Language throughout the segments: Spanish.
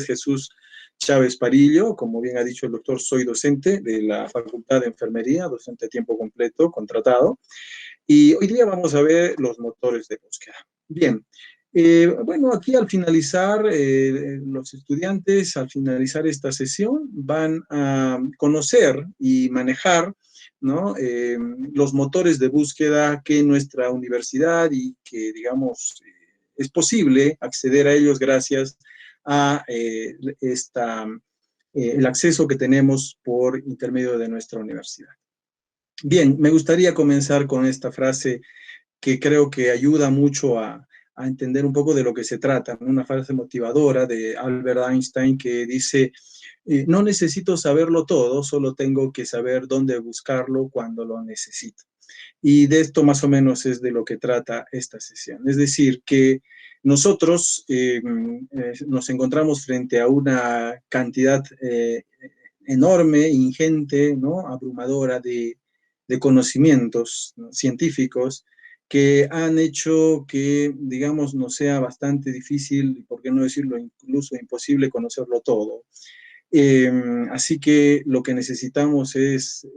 Jesús Chávez Parillo. Como bien ha dicho el doctor, soy docente de la Facultad de Enfermería, docente a tiempo completo, contratado. Y hoy día vamos a ver los motores de búsqueda. Bien, bueno, aquí al finalizar, los estudiantes, al finalizar esta sesión, van a conocer y manejar, ¿no? Los motores de búsqueda que nuestra universidad y que, digamos, es posible acceder a ellos gracias a el acceso que tenemos por intermedio de nuestra universidad. Bien, me gustaría comenzar con esta frase que creo que ayuda mucho a entender un poco de lo que se trata, una frase motivadora de Albert Einstein que dice, no necesito saberlo todo, solo tengo que saber dónde buscarlo cuando lo necesito. Y de esto más o menos es de lo que trata esta sesión. Es decir, que nosotros nos encontramos frente a una cantidad enorme, ingente, ¿no? Abrumadora de conocimientos, ¿no? Científicos que han hecho que, digamos, nos sea bastante difícil, por qué no decirlo, incluso imposible conocerlo todo. Así que lo que necesitamos es,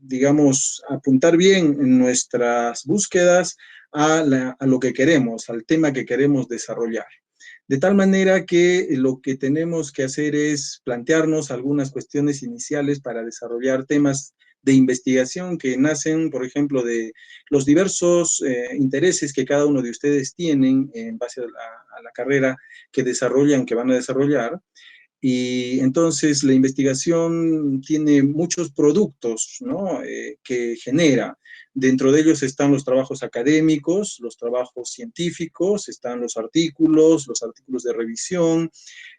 digamos, apuntar bien en nuestras búsquedas a lo que queremos, al tema que queremos desarrollar. De tal manera que lo que tenemos que hacer es plantearnos algunas cuestiones iniciales para desarrollar temas de investigación que nacen, por ejemplo, de los diversos intereses que cada uno de ustedes tienen en base a la carrera que desarrollan, que van a desarrollar. Y entonces la investigación tiene muchos productos, ¿no? Que genera. Dentro de ellos están los trabajos académicos, los trabajos científicos, están los artículos de revisión,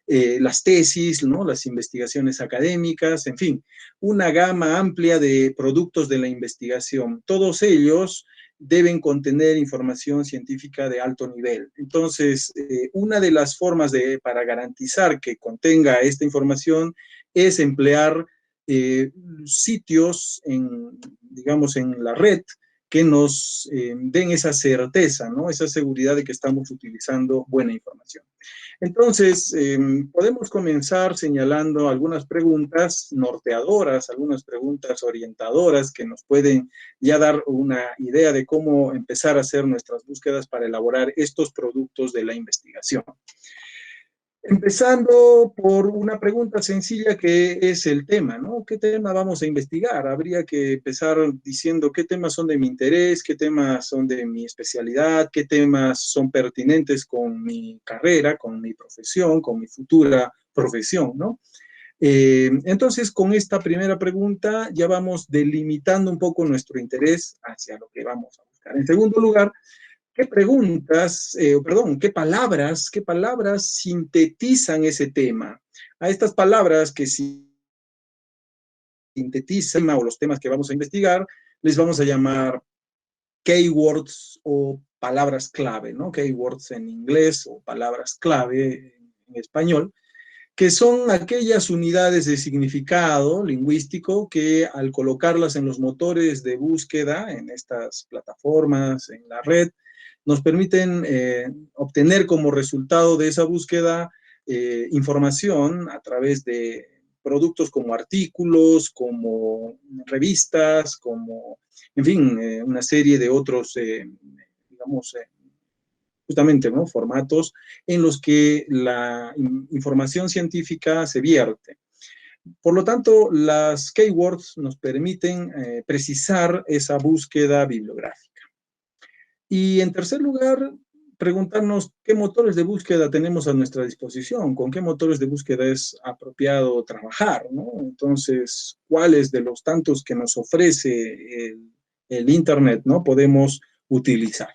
las tesis, ¿no? Las investigaciones académicas, en fin, una gama amplia de productos de la investigación. Todos ellos deben contener información científica de alto nivel. Entonces, una de las formas para garantizar que contenga esta información es emplear sitios digamos, en la red que nos den esa certeza, ¿no? Esa seguridad de que estamos utilizando buena información. Entonces, podemos comenzar señalando algunas preguntas norteadoras, algunas preguntas orientadoras que nos pueden ya dar una idea de cómo empezar a hacer nuestras búsquedas para elaborar estos productos de la investigación. Empezando por una pregunta sencilla que es el tema, ¿no? ¿Qué tema vamos a investigar? Habría que empezar diciendo qué temas son de mi interés, qué temas son de mi especialidad, qué temas son pertinentes con mi carrera, con mi profesión, con mi futura profesión, ¿no? Entonces, con esta primera pregunta ya vamos delimitando un poco nuestro interés hacia lo que vamos a buscar. En segundo lugar, ¿qué preguntas, qué palabras sintetizan ese tema? A estas palabras que sintetizan o los temas que vamos a investigar, les vamos a llamar keywords o palabras clave, ¿no? Keywords en inglés o palabras clave en español, que son aquellas unidades de significado lingüístico que al colocarlas en los motores de búsqueda, en estas plataformas, en la red, nos permiten obtener como resultado de esa búsqueda información a través de productos como artículos, como revistas, como, en fin, una serie de otros, digamos, justamente, ¿no? Formatos en los que la información científica se vierte. Por lo tanto, las keywords nos permiten precisar esa búsqueda bibliográfica. Y en tercer lugar, preguntarnos qué motores de búsqueda tenemos a nuestra disposición, con qué motores de búsqueda es apropiado trabajar, ¿no? Entonces, ¿cuáles de los tantos que nos ofrece el Internet, ¿no? Podemos utilizar?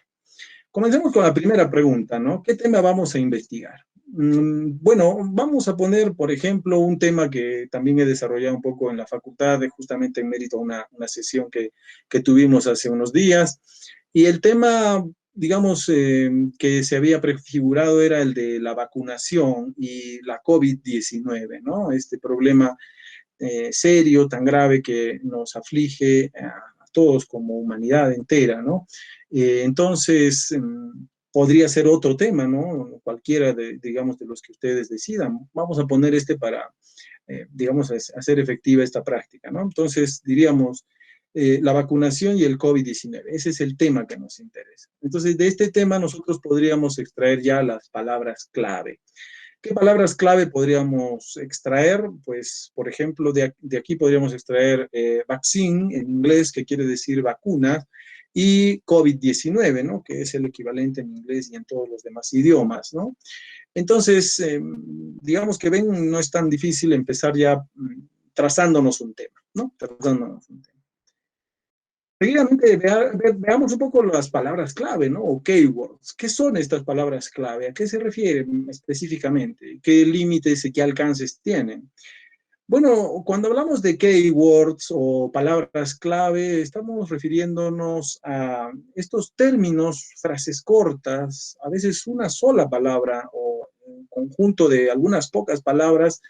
Comencemos con la primera pregunta, ¿no? ¿Qué tema vamos a investigar? Bueno, vamos a poner, por ejemplo, un tema que también he desarrollado un poco en la facultad, justamente en mérito a una sesión que tuvimos hace unos días. Y el tema, digamos, que se había prefigurado era el de la vacunación y la COVID-19, ¿no? Este problema serio, tan grave que nos aflige a todos como humanidad entera, ¿no? Entonces, podría ser otro tema, ¿no? Cualquiera digamos, de los que ustedes decidan. Vamos a poner este para, digamos, hacer efectiva esta práctica, ¿no? Entonces, diríamos, la vacunación y el COVID-19. Ese es el tema que nos interesa. Entonces, de este tema nosotros podríamos extraer ya las palabras clave. ¿Qué palabras clave podríamos extraer? Pues, por ejemplo, de aquí podríamos extraer vaccine, en inglés, que quiere decir vacuna, y COVID-19, ¿no? Que es el equivalente en inglés y en todos los demás idiomas, ¿no? Entonces, digamos que ven, no es tan difícil empezar ya trazándonos un tema, ¿no? Trazándonos un tema. Seguidamente, veamos un poco las palabras clave, ¿no? O keywords. ¿Qué son estas palabras clave? ¿A qué se refieren específicamente? ¿Qué límites y qué alcances tienen? Bueno, cuando hablamos de keywords o palabras clave, estamos refiriéndonos a estos términos, frases cortas, a veces una sola palabra o un conjunto de algunas pocas palabras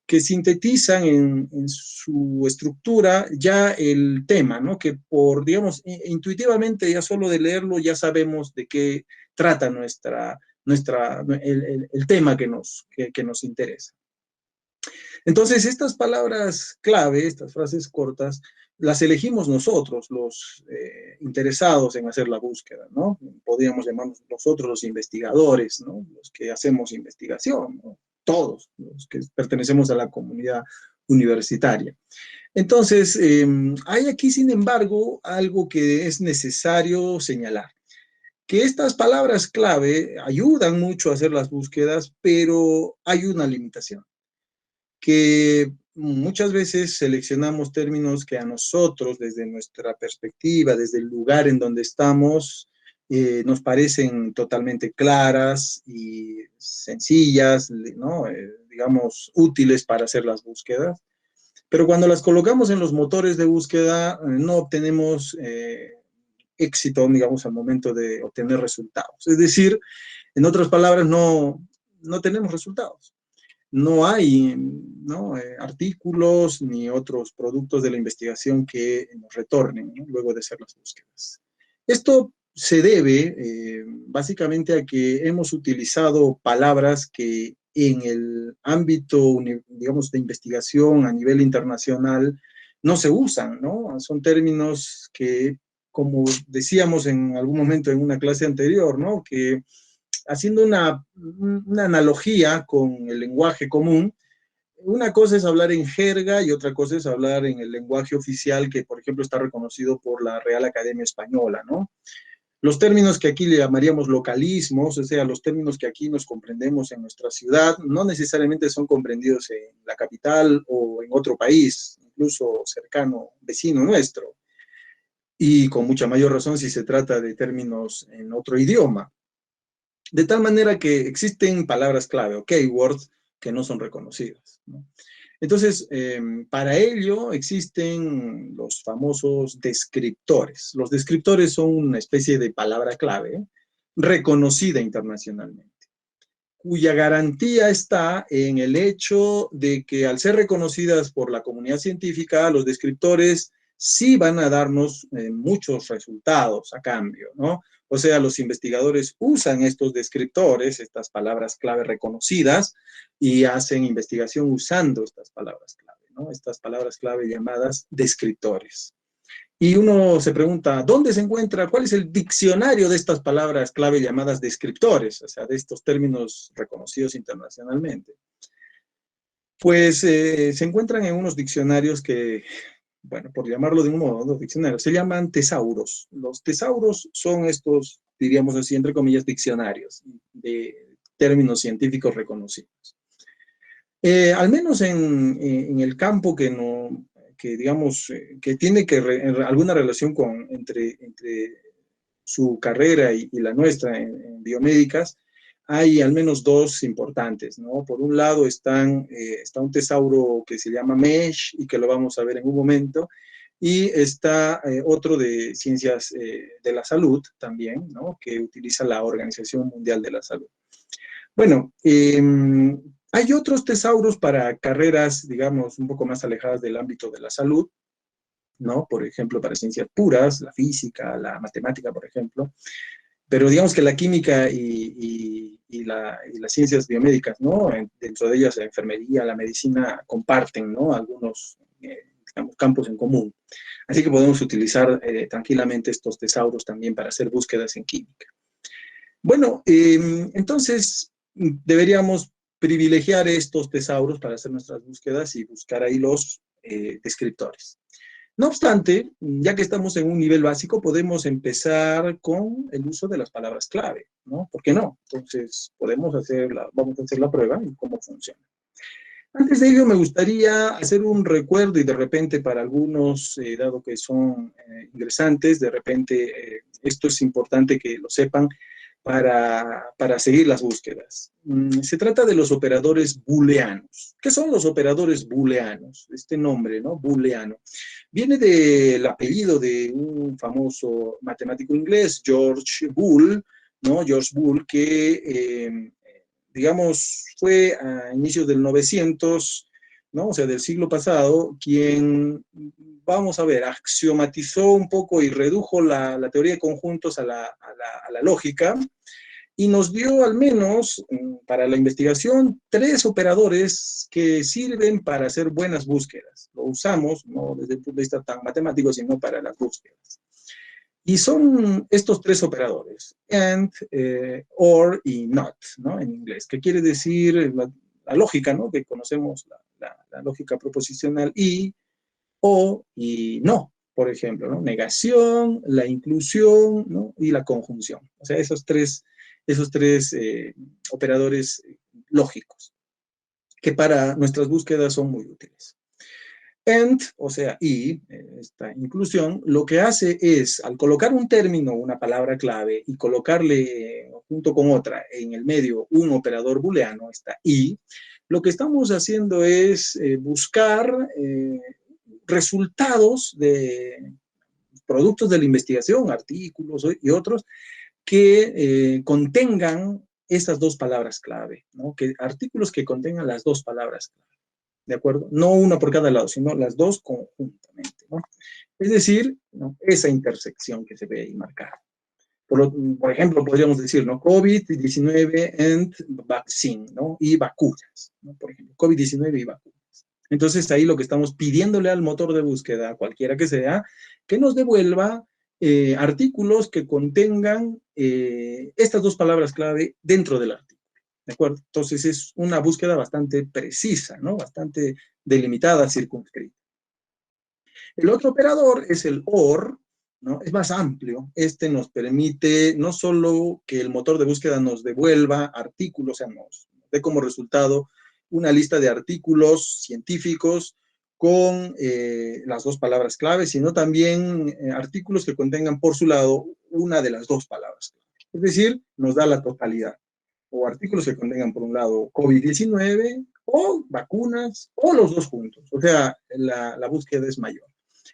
que sintetizan en su estructura ya el tema, ¿no? Que por, digamos, intuitivamente ya solo de leerlo ya sabemos de qué trata el tema que nos interesa. Entonces, estas palabras clave, estas frases cortas, las elegimos nosotros, los interesados en hacer la búsqueda, ¿no? Podríamos llamarnos nosotros los investigadores, ¿no? Los que hacemos investigación, ¿no? Todos los que pertenecemos a la comunidad universitaria. Entonces, hay aquí, sin embargo, algo que es necesario señalar, que estas palabras clave ayudan mucho a hacer las búsquedas, pero hay una limitación, que muchas veces seleccionamos términos que a nosotros, desde nuestra perspectiva, desde el lugar en donde estamos, nos parecen totalmente claras y sencillas, ¿no? Digamos, útiles para hacer las búsquedas. Pero cuando las colocamos en los motores de búsqueda, no obtenemos éxito, digamos, al momento de obtener resultados. Es decir, en otras palabras, no tenemos resultados. No hay, ¿no? Artículos ni otros productos de la investigación que nos retornen, ¿no? Luego de hacer las búsquedas. Esto se debe básicamente a que hemos utilizado palabras que en el ámbito, digamos, de investigación a nivel internacional no se usan, ¿no? Son términos que, como decíamos en algún momento en una clase anterior, ¿no? Que haciendo una analogía con el lenguaje común, una cosa es hablar en jerga y otra cosa es hablar en el lenguaje oficial que, por ejemplo, está reconocido por la Real Academia Española, ¿no? Los términos que aquí le llamaríamos localismos, o sea, los términos que aquí nos comprendemos en nuestra ciudad, no necesariamente son comprendidos en la capital o en otro país, incluso cercano, vecino nuestro, y con mucha mayor razón si se trata de términos en otro idioma. De tal manera que existen palabras clave o keywords que no son reconocidas, ¿no? Entonces, para ello existen los famosos descriptores. Los descriptores son una especie de palabra clave reconocida internacionalmente, cuya garantía está en el hecho de que al ser reconocidas por la comunidad científica, los descriptores sí van a darnos muchos resultados a cambio, ¿no? O sea, los investigadores usan estos descriptores, estas palabras clave reconocidas, y hacen investigación usando estas palabras clave, ¿no? Estas palabras clave llamadas descriptores. Y uno se pregunta, ¿dónde se encuentra? ¿Cuál es el diccionario de estas palabras clave llamadas descriptores? O sea, de estos términos reconocidos internacionalmente. Pues se encuentran en unos diccionarios que, bueno, por llamarlo de un modo, los diccionarios, se llaman tesauros. Los tesauros son estos, diríamos así, entre comillas, diccionarios de términos científicos reconocidos. Al menos en el campo que digamos, que tiene alguna relación entre su carrera y la nuestra en biomédicas, hay al menos dos importantes, ¿no? Por un lado está un tesauro que se llama MESH y que lo vamos a ver en un momento, y está otro de ciencias de la salud también, ¿no? Que utiliza la Organización Mundial de la Salud. Bueno, hay otros tesauros para carreras, digamos, un poco más alejadas del ámbito de la salud, ¿no? Por ejemplo, para ciencias puras, la física, la matemática, por ejemplo. Pero digamos que la química y las ciencias biomédicas, ¿no? Dentro de ellas la enfermería, la medicina, comparten, ¿no? Algunos, digamos, campos en común. Así que podemos utilizar tranquilamente estos tesauros también para hacer búsquedas en química. Bueno, entonces deberíamos privilegiar estos tesauros para hacer nuestras búsquedas y buscar ahí los descriptores. No obstante, ya que estamos en un nivel básico, podemos empezar con el uso de las palabras clave, ¿no? ¿Por qué no? Entonces, vamos a hacer la prueba y cómo funciona. Antes de ello, me gustaría hacer un recuerdo y de repente para algunos, dado que son ingresantes, de repente esto es importante que lo sepan para seguir las búsquedas. Se trata de los operadores booleanos. ¿Qué son los operadores booleanos? Este nombre, ¿no? Booleano. Viene del apellido de un famoso matemático inglés, George Boole, ¿no? George Boole, que digamos, fue a inicios del 900, ¿no? O sea, del siglo pasado, quien, vamos a ver, axiomatizó un poco y redujo la teoría de conjuntos a la lógica y nos dio al menos para la investigación 3 operadores que sirven para hacer buenas búsquedas. Lo usamos no desde el punto de vista tan matemático, sino para las búsquedas. Y son estos 3 operadores, and, or y not, ¿no? En inglés, que quiere decir la lógica, ¿no? Que conocemos la lógica proposicional, y, o y no, por ejemplo, ¿no? Negación, la inclusión, ¿no? Y la conjunción. O sea, esos tres operadores lógicos, que para nuestras búsquedas son muy útiles. And, o sea, y, esta inclusión, lo que hace es, al colocar un término, una palabra clave, y colocarle junto con otra en el medio un operador booleano, esta y, lo que estamos haciendo es buscar resultados de productos de la investigación, artículos y otros, que contengan estas 2 palabras clave, ¿no? Artículos que contengan las 2 palabras clave. ¿De acuerdo? No una por cada lado, sino las 2 conjuntamente, ¿no? Es decir, ¿no? Esa intersección que se ve ahí marcada. Por ejemplo, podríamos decir, ¿no? COVID-19 and vaccine, ¿no? Y vacunas, ¿no? Por ejemplo, COVID-19 y vacunas. Entonces, ahí lo que estamos pidiéndole al motor de búsqueda, cualquiera que sea, que nos devuelva artículos que contengan estas 2 palabras clave dentro del artículo. ¿De acuerdo? Entonces es una búsqueda bastante precisa, ¿no? Bastante delimitada, circunscrita. El otro operador es el OR, ¿no? Es más amplio. Este nos permite no solo que el motor de búsqueda nos devuelva artículos, o sea, nos dé como resultado una lista de artículos científicos con las 2 palabras clave, sino también artículos que contengan por su lado una de las 2 palabras clave. Es decir, nos da la totalidad. O artículos que contengan, por un lado, COVID-19, o vacunas, o los 2 juntos. O sea, la búsqueda es mayor.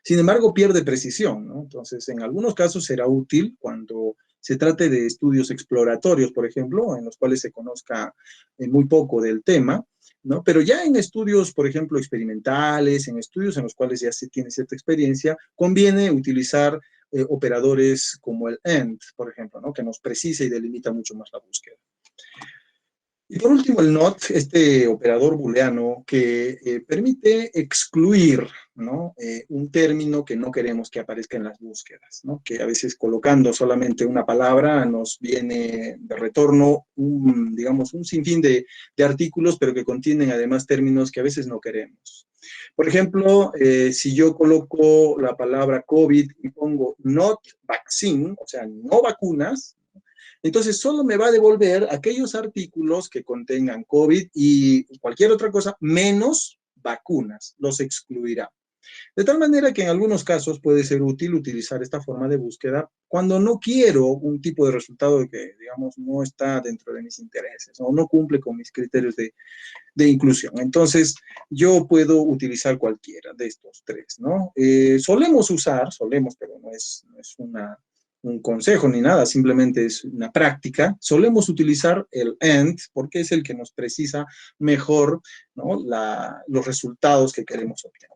Sin embargo, pierde precisión, ¿no? Entonces, en algunos casos será útil cuando se trate de estudios exploratorios, por ejemplo, en los cuales se conozca muy poco del tema, ¿no? Pero ya en estudios, por ejemplo, experimentales, en estudios en los cuales ya se tiene cierta experiencia, conviene utilizar operadores como el AND, por ejemplo, ¿no? Que nos precisa y delimita mucho más la búsqueda. Y por último, el NOT, este operador booleano que permite excluir, ¿no? Un término que no queremos que aparezca en las búsquedas, ¿no? Que a veces colocando solamente una palabra nos viene de retorno digamos, un sinfín de artículos, pero que contienen además términos que a veces no queremos. Por ejemplo, si yo coloco la palabra COVID y pongo not vaccine, o sea, no vacunas, entonces solo me va a devolver aquellos artículos que contengan COVID y cualquier otra cosa, menos vacunas, los excluirá. De tal manera que en algunos casos puede ser útil utilizar esta forma de búsqueda cuando no quiero un tipo de resultado que, digamos, no está dentro de mis intereses o no cumple con mis criterios de inclusión. Entonces, yo puedo utilizar cualquiera de estos 3, ¿no? Solemos, pero no es un consejo ni nada, simplemente es una práctica. Solemos utilizar el AND porque es el que nos precisa mejor, ¿no? Los resultados que queremos obtener.